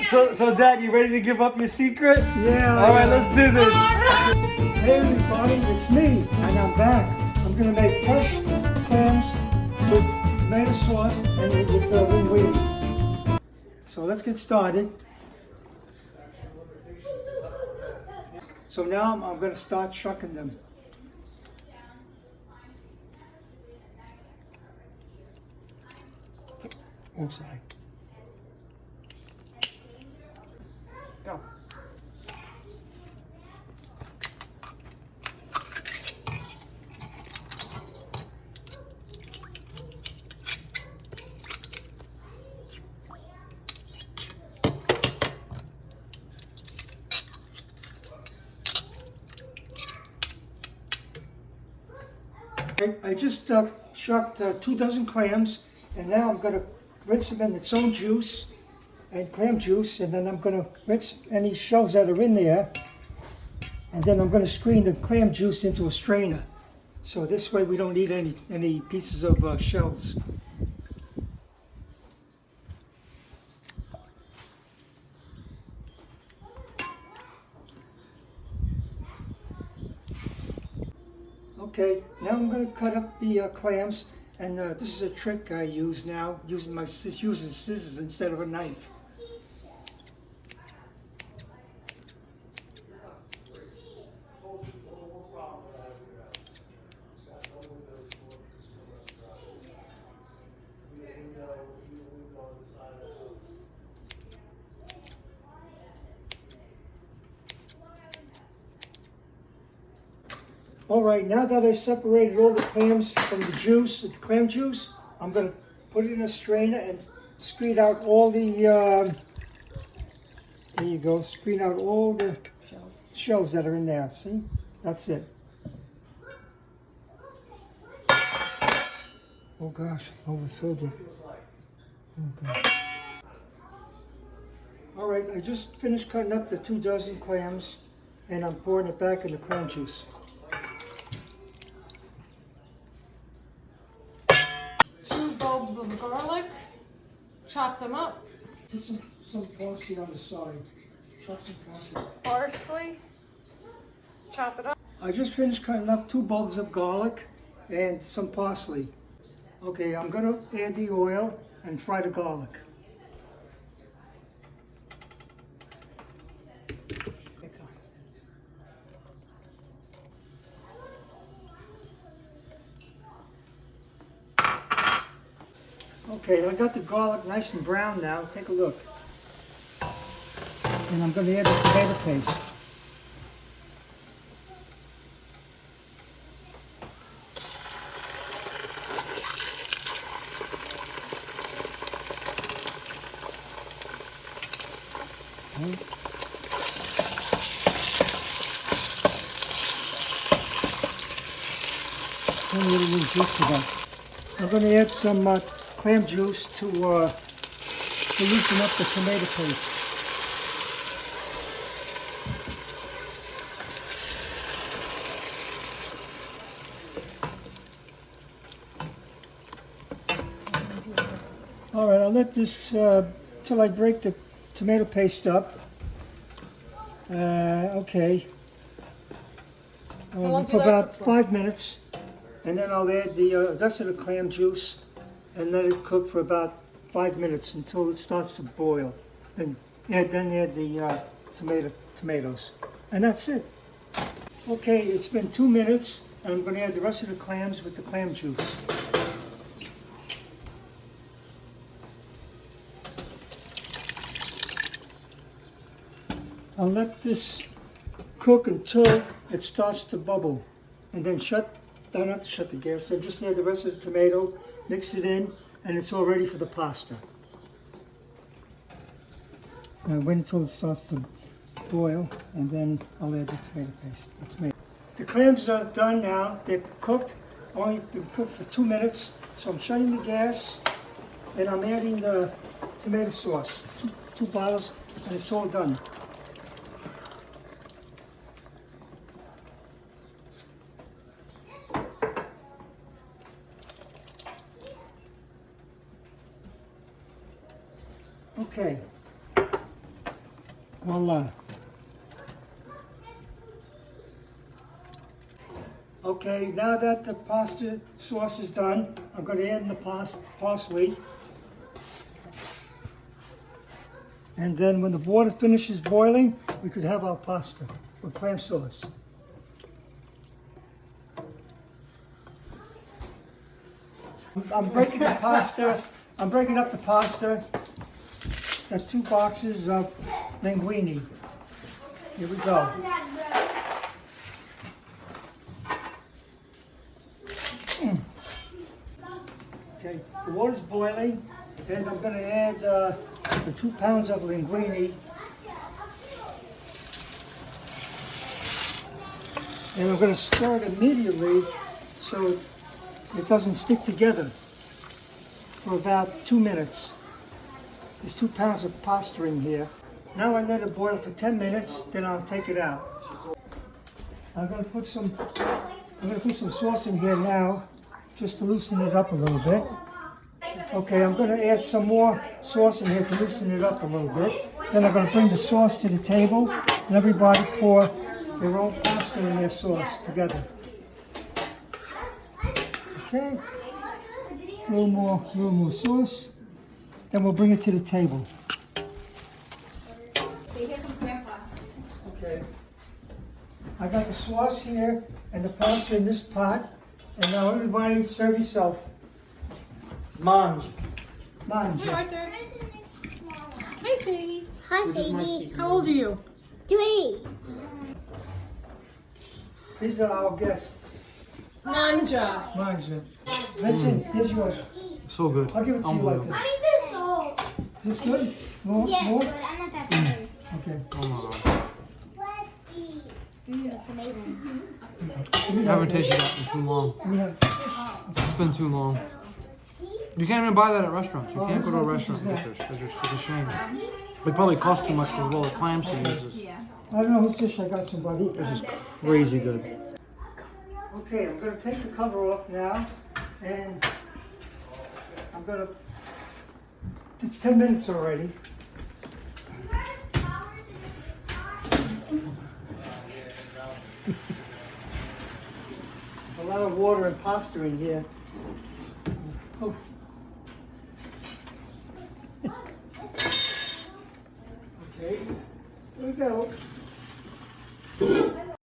So Dad, you ready to give up your secret? Yeah. All right, let's do this. Hey everybody, it's me, and I'm back. I'm gonna make fresh clams with tomato sauce and with wing. So let's get started. So now I'm gonna start shucking them. Oh, sorry. Go. I just shucked 2 dozen clams, and now I'm going to rinse them in its own juice and clam juice, and then I'm going to rinse any shells that are in there, and then I'm going to screen the clam juice into a strainer. So this way we don't need any pieces of shells. Okay, now I'm going to cut up the clams, and this is a trick I use now, using scissors instead of a knife. All right, now that I separated all the clams from the juice, the clam juice, I'm going to put it in a strainer and screen out all the, there you go, screen out all the shells that are in there. See? That's it. Oh gosh, I overfilled it. Oh gosh. All right, I just finished cutting up the 2 dozen clams, and I'm pouring it back in the clam juice. 2 bulbs of garlic, chop them up. Put some parsley on the side. Chop some parsley. Parsley, chop it up. I just finished cutting up 2 bulbs of garlic and some parsley. Okay, I'm gonna add the oil and fry the garlic. Okay, I got the garlic nice and brown now. Take a look. And I'm going to add the tomato paste. Okay. A little juice to that. I'm going to add some clam juice to loosen up the tomato paste. All right, I'll let this till I break the tomato paste up. Okay. For about 5 minutes, and then I'll add the rest of the clam juice and let it cook for about 5 minutes until it starts to boil. Then add the tomatoes. And that's it. Okay, it's been 2 minutes, and I'm going to add the rest of the clams with the clam juice. I'll let this cook until it starts to bubble. And then don't have to shut the gas, so just add the rest of the tomato, mix it in, and it's all ready for the pasta. Wait until it starts to boil, and then I'll add the tomato paste. That's made. The clams are done now. They're cooked, only been cooked for 2 minutes. So I'm shutting the gas, and I'm adding the tomato sauce, two bottles, and it's all done. Okay, Voila. Okay, now that the pasta sauce is done, I'm going to add in the parsley. And then when the water finishes boiling, we could have our pasta with clam sauce. I'm breaking the pasta. I'm breaking up the pasta. Got 2 boxes of linguine. Here we go. Okay, the water's boiling, and I'm going to add the 2 pounds of linguine. And I'm going to stir it immediately so it doesn't stick together for about 2 minutes. There's 2 pounds of pasta in here. Now I let it boil for 10 minutes, then I'll take it out. I'm going to put some sauce in here now, just to loosen it up a little bit. Okay, I'm going to add some more sauce in here to loosen it up a little bit. Then I'm going to bring the sauce to the table, and everybody pour their own pasta and their sauce together. Okay, a little more sauce. Then we'll bring it to the table. Okay, I got the sauce here and the pasta in this pot. And now everybody serve yourself. Mange. Mange. Hey, Arthur. Hi, Sadie. Hi, Sadie. How old are you? 3. These are our guests. Nanja. Mange. Vincent, here's yours. So good. I'll give it to you like this. I need this sauce. Is this good? More? Yeah, More? it's good. I'm not that hungry. Okay. Oh my god. Let's eat. It's amazing. You I haven't tasted that in too long. It's been too long. You can't even buy that at restaurants. You can't go to a restaurant and get this. It's a shame. It probably costs too much for all the clams he uses. I don't know whose dish I got somebody. This is crazy good. Okay, I'm going to take the cover off now. And I'm going to... It's 10 minutes already. A lot of water and pasta in here. Oh. Okay, here we go.